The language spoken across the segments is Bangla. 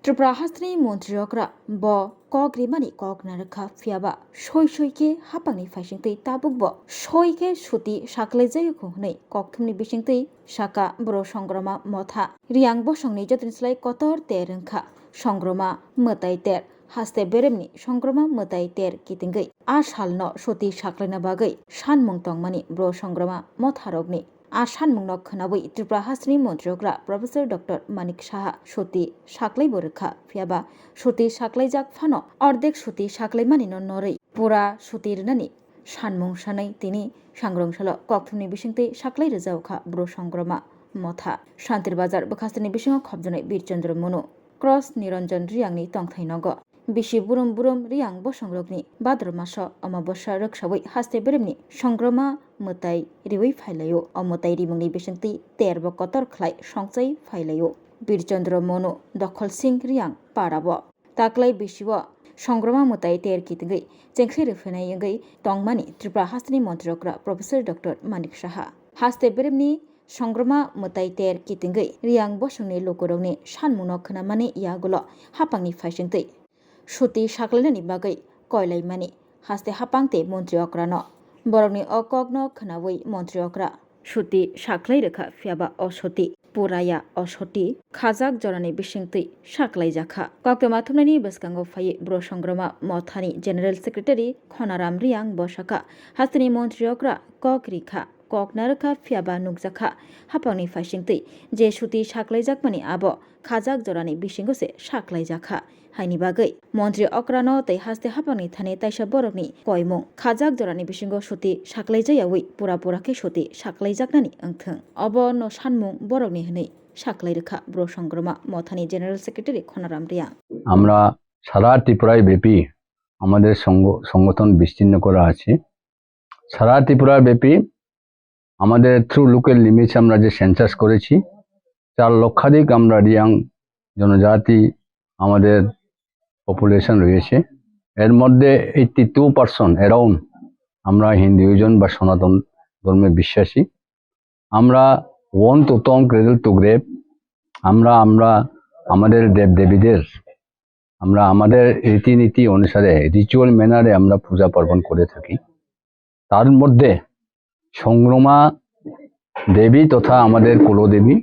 ত্রিপুরা হাস্ত্রী মন্ত্রীরা ব কগ্রিমানি কগনারখা ফিয়াবা সইকে হাপাংনি ফাইসিংতৈ তাবুক ব সইকে সুতি সাকলাই जायोखौ हनै ककथुमनि बिसिंतै साका बर' संग्रामा मथा रियां बसंनि जतिनस्लाय कतर तेरंखा संग्रामा मोताय तेर हास्ते बेरेमनि संग्रामा मोताय तेर कितिंगै आ सालनो सुति साकलायना बागै सानमुं तंमानि बर' संग्रामा मथारगनि आ सानमुंनो खोनाबै त्रिपुरा हास्त्रि मन्त्रीग्रा प्रफेसर डक्टर मानिक साहा सुति साकलाय बरखा फियाबा सुति साकलायजाक फानो अर्धेक सुति साकलायमानिनो नरै पुरा सुति रनानि सानमुं सानै तिनि सांग्रंसालो ककथुमनि बिसिंतै साकलाय रोजावखा बर' संग्रामा मथा शान्तिर बाजार बखास्तिनि बिसिङाव खबजनाय बीरचन्द्र मनु क्रस निरंजन रियांनि तंथाय नग बिसि बुरुम बुरुम रियां बसंरगनि भाद्र मास अमाबस्या रोखसावै हास्ते बेरेमनि संग्रामा मोताय रिवै फायलायो अमोताय रिमुंनि बिसिंतै तेरब कतर खलाय संचाय फायलायो बीरचन्द्र मनु दखल सिंह रियां पाराब ताकलाय बिसिव संग्रामा मोताय तेर कितिंगै जेंख्रि रोफेनायगै तंमानि त्रिपुरा हास्त्रि मन्त्रीग्रा प्रफेसर डक्टर मानिक साहा हास्ते बेरेमनि संग्रामा मोताय तेर कितिंगै रियां बसंनि लोकरंनि सानमुंनो खोनामानि यागुल हापांनि फायसिंतै सुति साकलायनायनि बागै कयलायमानि हास्ते हापांते मन्त्री अक्रानो बरंनि अकग्न खोनावै मन्त्री अक्रा सुति साकलाय रेखा फियाबा असति पुराया असति खाजाक जरानि बिसिंतै साकलाय जाखा कक्तमा थुमनायनि बसकांगौ फायै बर' संग्रामा मथानि जेनेरेल सेक्रेटारि खनाराम रियां बसाखा हास्तिनि मन्त्री अक्रा कक रिखा कक नारखा फियाबा नुकजाखा हापांनि फायसिंतै जे सुति साकलायजाकमानि आब खाजाक जरानि बिसिंगसे साकलाय जाखा हायनि बागै मन्त्री अक्रानो तै हास्ते हापांनि थाने ताइसा बरकनि कयमुं खाजाक जरानि बिसिंग सुति साकलाय जायावै पुरा पुराखे सुति साकलाय जाकनानि ओंथों अब न सानमुं बरकनि हनै साकलाय रेखा बर' संग्रामा मथानि जेनेरेल सेक्रेटारि खनाराम रिया আমরা সারা ত্রিপুরায় ব্যাপী আমাদের সংগঠন বিস্তীর্ণ করা আছে। সারা ত্রিপুরা ব্যাপী আমাদের থ্রু লোকাল লিমিটস আমরা যে সেন্সাস করেছি 4 লক্ষাধিক আমরা রিয়াং জনজাতি আমাদের পপুলেশন রয়েছে। এর মধ্যে 82% অ্যারাউন্ড আমরা হিন্দুইজম বা সনাতন ধর্মে বিশ্বাসী। আমরা ওয়ান টু টং ক্রেডল টু গ্রেভ আমরা আমাদের দেবদেবীদের আমরা আমাদের রীতিনীতি অনুসারে রিচুয়াল ম্যানারে আমরা পূজা পার্বণ করে থাকি। তার মধ্যে সংগ্রামা দেবী তথা আমাদের কুলদেবী,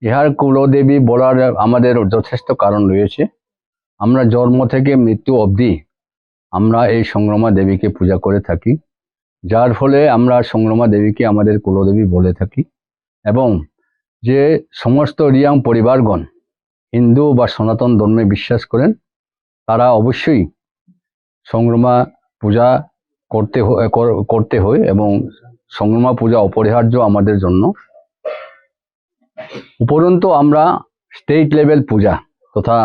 ইহার কুলদেবী বলার আমাদের যথেষ্ট কারণ রয়েছে। আমরা জন্ম থেকে মৃত্যু অবধি আমরা এই সংগ্রামা দেবীকে পূজা করে থাকি, যার ফলে আমরা সংগ্রামা দেবীকে আমাদের কুলদেবী বলে থাকি। এবং যে সমস্ত রিয়াং পরিবারগণ হিন্দু বা সনাতন ধর্মে বিশ্বাস করেন তারা অবশ্যই সংগ্রামা পূজা করতে হয় এবং সংগ্রামা পূজা অপরিহার্য আমাদের জন্য। উপরন্তু আমরা স্টেট লেভেল পূজা তথা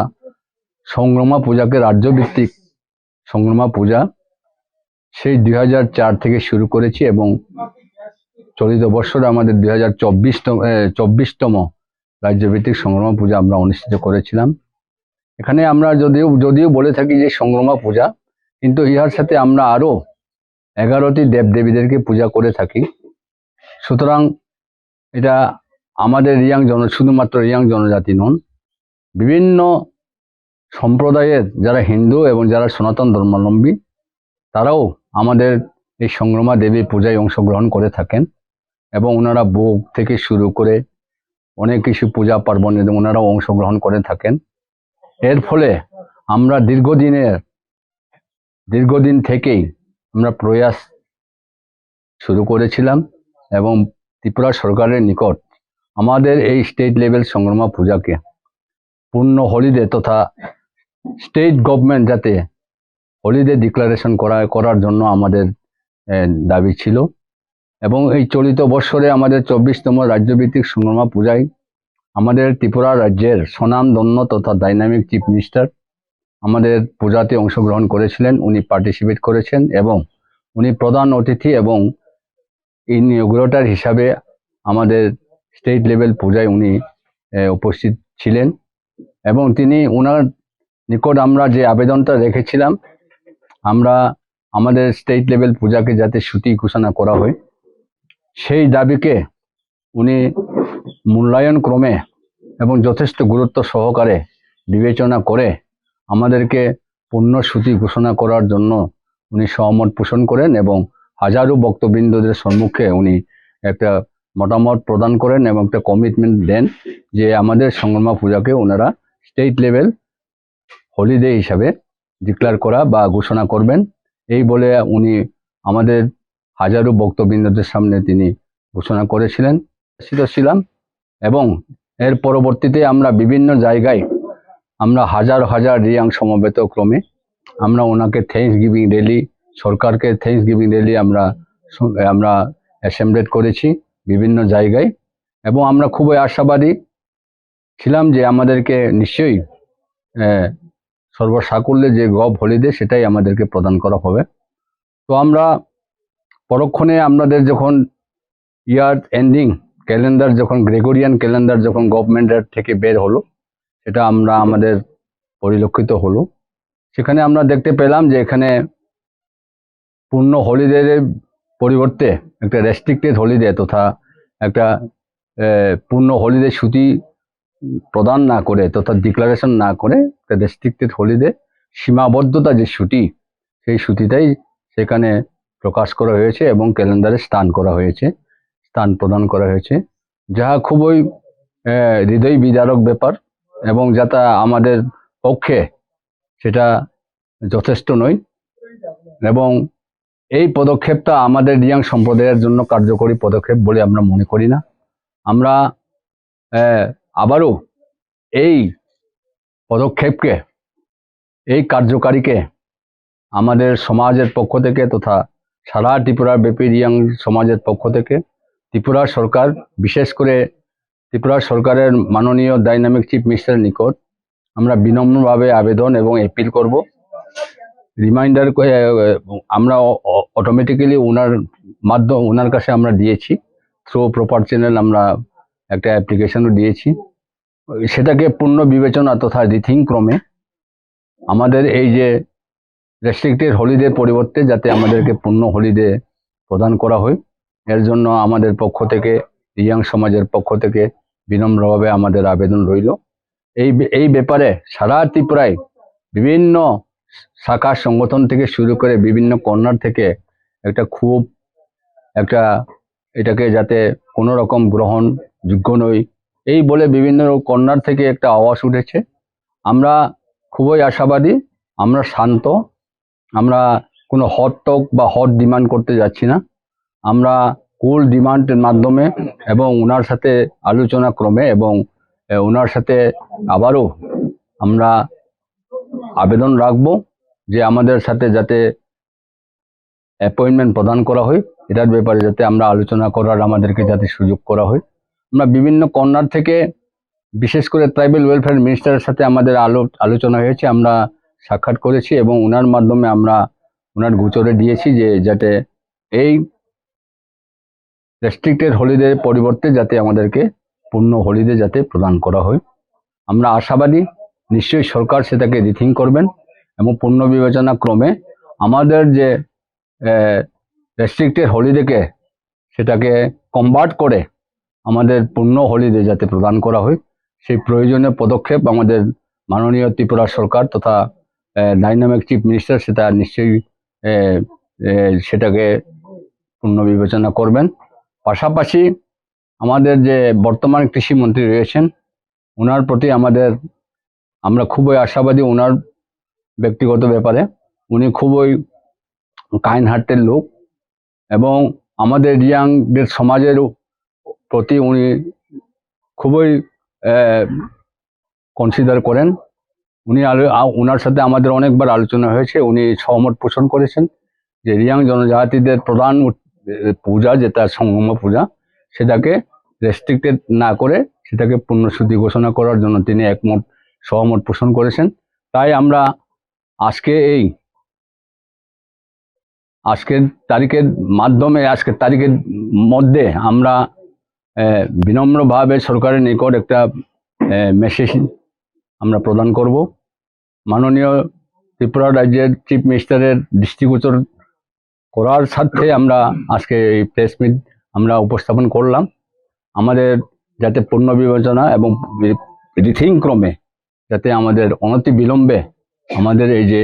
সংগ্রামা পূজাকে রাজ্যভিত্তিক সংগ্রামা পূজা সেই 2004 থেকে শুরু করেছি এবং চলিত বছরে আমাদের 2024তম রাজ্যভিত্তিক সংগ্রামা পূজা আমরা অনুষ্ঠিত করেছিলাম। এখানে আমরা যদিও বলে থাকি যে সংগ্রামা পূজা, কিন্তু ইহার সাথে আমরা আরো 11টি দেবদেবীদেরকে পূজা করে থাকি। সুতরাং এটা আমাদের শুধুমাত্র রিয়াং জনজাতি নন, বিভিন্ন সম্প্রদায়ের যারা হিন্দু এবং যারা সনাতন ধর্মাবলম্বী তারাও আমাদের এই সংগ্রামা দেবীর পূজায় অংশগ্রহণ করে থাকেন এবং ওনারা ভোগ থেকে শুরু করে অনেক কিছু পূজা পার্বণে ওনারাও অংশগ্রহণ করে থাকেন। এর ফলে আমরা দীর্ঘদিন থেকেই আমরা প্রয়াস শুরু করেছিলাম এবং ত্রিপুরা সরকারের নিকট আমাদের এই স্টেট লেভেল সংগ্রামা পূজাকে পূর্ণ হলিডে তথা স্টেট গভর্নমেন্ট যাতে হলিডে ডিক্লারেশন করার জন্য আমাদের দাবি ছিল। এবং এই চলিত বৎসরে আমাদের 24তম রাজ্যভিত্তিক সংগ্রামা পূজায় আমাদের ত্রিপুরা রাজ্যের স্বনামধন্য তথা ডাইনামিক চিফ মিনিস্টার আমাদের পূজাতে অংশগ্রহণ করেছিলেন। উনি পার্টিসিপেট করেছেন এবং উনি প্রধান অতিথি এবং ইনঅগ্রেটর হিসাবে আমাদের স্টেট লেভেল পূজায় উনি উপস্থিত ছিলেন এবং তিনি ওনার নিকট আমরা যে আবেদনটা রেখেছিলাম আমরা আমাদের স্টেট লেভেল পূজাকে যাতে ছুটি ঘোষণা করা হয় সেই দাবিকে উনি মূল্যায়ন ক্রমে এবং যথেষ্ট গুরুত্ব সহকারে বিবেচনা করে আমাদেরকে পূর্ণসূচি ঘোষণা করার জন্য উনি সহমত পোষণ করেন এবং হাজারো ভক্তবৃন্দদের সম্মুখে উনি একটা মতামত প্রদান করেন এবং একটা কমিটমেন্ট দেন যে আমাদের সংগ্রামা পূজাকে ওনারা স্টেট লেভেল হলিডে হিসাবে ডিক্লেয়ার করা বা ঘোষণা করবেন। এই বলে উনি আমাদের হাজারো ভক্তবৃন্দদের সামনে তিনি ঘোষণা করেছিলেন, ছিলাম। এবং এর পরবর্তীতে আমরা বিভিন্ন জায়গায় আমরা হাজার হাজার রিয়াং সমবেত ক্রমে আমরা ওনাকে থ্যাঙ্কস গিভিং র্যালি, সরকারকে থ্যাঙ্কস গিভিং র্যালি আমরা অ্যাসেম্বলেট করেছি বিভিন্ন জায়গায় এবং আমরা খুবই আশাবাদী ছিলাম যে আমাদেরকে নিশ্চয়ই সর্বসাকুল্যে যে গভ হলিডে সেটাই আমাদেরকে প্রদান করা হবে। তো আমরা পরক্ষণে আমাদের যখন ইয়ার এন্ডিং ক্যালেন্ডার, যখন গ্রেগরিয়ান ক্যালেন্ডার যখন গভর্নমেন্টের থেকে বের হলো, সেটা আমাদের পরিলক্ষিত হলো। সেখানে আমরা দেখতে পেলাম যে এখানে পূর্ণ হলিডের পরিবর্তে একটা রেস্ট্রিক্টেড হলিডে তথা একটা পূর্ণ হলিডে ছুটি প্রদান না করে তথা ডিক্লারেশন না করে একটা রেস্ট্রিক্টেড হলিডে সীমাবদ্ধতা যে ছুটি, সেই ছুটিটাই সেখানে প্রকাশ করা হয়েছে এবং ক্যালেন্ডারে স্থান প্রদান করা হয়েছে, যাহা খুবই হৃদয় বিদারক ব্যাপার এবং যাতে আমাদের পক্ষে সেটা যথেষ্ট নয় এবং এই পদক্ষেপটা আমাদের রিয়াং সম্প্রদায়ের জন্য কার্যকরী পদক্ষেপ বলে আমরা মনে করি না। আমরা আবারও এই পদক্ষেপকে, এই কার্যকারীকে আমাদের সমাজের পক্ষ থেকে তথা সারা ত্রিপুরা ব্যাপী রিয়াং সমাজের পক্ষ থেকে ত্রিপুরা সরকার, বিশেষ করে ত্রিপুরা সরকারের মাননীয় ডাইনামিক চিফ মিনিস্টারের নিকট আমরা বিনম্রভাবে আবেদন এবং অ্যাপিল করব। রিমাইন্ডার আমরা অটোমেটিক্যালি ওনার কাছে আমরা দিয়েছি, থ্রু প্রপার চ্যানেল আমরা একটা অ্যাপ্লিকেশনও দিয়েছি। সেটাকে পূর্ণ বিবেচনা তথা রিথিং ক্রমে আমাদের এই যে রেস্ট্রিক্টেড হলিডে পরিবর্তে যাতে আমাদেরকে পূর্ণ হলিডে প্রদান করা হয়, এর জন্য আমাদের পক্ষ থেকে, রিয়াং সমাজের পক্ষ থেকে বিনম্রভাবে আমাদের আবেদন রইল। এই ব্যাপারে সারা ত্রিপুরায় বিভিন্ন শাখা সংগঠন থেকে শুরু করে বিভিন্ন কর্নার থেকে এটাকে যাতে কোনো রকম গ্রহণযোগ্য নয় এই বলে বিভিন্ন কর্নার থেকে একটা আওয়াজ উঠেছে। আমরা খুবই আশাবাদী, আমরা শান্ত, আমরা কোনো হট টক বা হট ডিমান্ড করতে যাচ্ছি না। আমরা কুল ডিমান্ডের মাধ্যমে এবং ওনার সাথে আলোচনা ক্রমে এবং ওনার সাথে আবারও আমরা আবেদন রাখবো যে আমাদের সাথে যাতে অ্যাপয়েন্টমেন্ট প্রদান করা হয়, এটার ব্যাপারে যাতে আমরা আলোচনা করার আমাদেরকে যাতে সুযোগ করা হয়। আমরা বিভিন্ন কর্নার থেকে, বিশেষ করে ট্রাইবাল ওয়েলফেয়ার মিনিস্টারের সাথে আমাদের আলোচনা হয়েছে, আমরা সাক্ষাৎ করেছি এবং ওনার মাধ্যমে আমরা ওনার গোচরে দিয়েছি যে যাতে এই রেস্ট্রিক্টেড হলিডের পরিবর্তে যাতে আমাদেরকে পূর্ণ হলিডে যাতে প্রদান করা হয়। আমরা আশাবাদী নিশ্চয়ই সরকার সেটাকে রিথিং করবেন এবং পূর্ণ বিবেচনা ক্রমে আমাদের যে রেস্ট্রিক্টেড হলিডেকে সেটাকে কনভার্ট করে আমাদের পূর্ণ হলিডে যাতে প্রদান করা হয়, সেই প্রয়োজনীয় পদক্ষেপ আমাদের মাননীয় ত্রিপুরা সরকার তথা ডাইনামিক চিফ মিনিস্টার সেটা নিশ্চয়ই সেটাকে পূর্ণ বিবেচনা করবেন। পাশাপাশি আমাদের যে বর্তমান কৃষিমন্ত্রী রয়েছেন, ওনার প্রতি আমরা খুবই আশাবাদী। ওনার ব্যক্তিগত ব্যাপারে উনি খুবই কাইন্ড হার্টের লোক এবং আমাদের রিয়াংদের সমাজের প্রতি উনি খুবই কনসিডার করেন। ওনার সাথে আমাদের অনেকবার আলোচনা হয়েছে, উনি সহমত পোষণ করেছেন যে রিয়াং জনজাতিদের প্রধান পূজা যেটা সংগমা পূজা, সেটাকে রেস্ট্রিক্টেড না করে সেটাকে পূর্ণসূচি ঘোষণা করার জন্য তিনি সহমত পোষণ করেছেন। তাই আমরা আজকের তারিখের মধ্যে আমরা বিনম্রভাবে সরকারের নিকট একটা মেসেজ আমরা প্রদান করব। মাননীয় ত্রিপুরা রাজ্যের চিফ মিনিস্টারের দৃষ্টিগোচর করার স্বার্থে আমরা আজকে এই প্রেস মিট আমরা উপস্থাপন করলাম। আমাদের যাতে পূর্ণ বিবেচনা এবং রিথিং ক্রমে যাতে আমাদের অনতি বিলম্বে আমাদের এই যে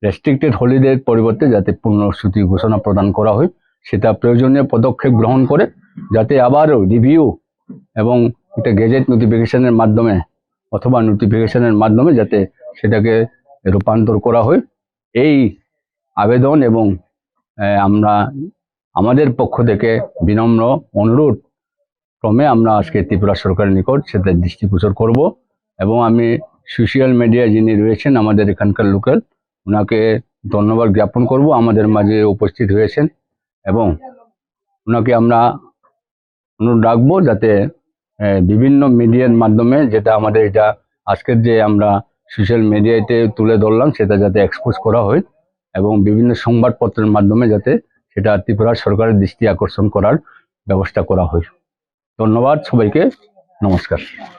রেস্ট্রিক্টেড হলিডের পরিবর্তে যাতে পূর্ণসূচি ঘোষণা প্রদান করা হয়, সেটা প্রয়োজনীয় পদক্ষেপ গ্রহণ করে যাতে আবারও রিভিউ এবং একটা গেজেট নোটিফিকেশনের মাধ্যমে অথবা নোটিফিকেশনের মাধ্যমে যাতে সেটাকে রূপান্তর করা হয়, এই আবেদন এবং আমরা আমাদের পক্ষ থেকে বিনম্র অনুরোধ ক্রমে আমরা আজকে ত্রিপুরা সরকারের নিকট সেটা দৃষ্টিগোচর করব। এবং আমি সোশ্যাল মিডিয়ায় যিনি রয়েছেন আমাদের এখানকার লোকাল, ওনাকে ধন্যবাদ জ্ঞাপন করব, আমাদের মাঝে উপস্থিত হয়েছেন। এবং ওনাকে আমরা অনুরোধ রাখবো যাতে বিভিন্ন মিডিয়ার মাধ্যমে যেটা আমাদের এটা আজকের যে আমরা সোশ্যাল মিডিয়াতে তুলে ধরলাম সেটা যাতে এক্সপোজ করা হয় এবং বিভিন্ন সংবাদপত্রের মাধ্যমে যাতে সেটা ত্রিপুরা সরকারের দৃষ্টি আকর্ষণ করার ব্যবস্থা করা হয়। ধন্যবাদ সবাইকে, নমস্কার।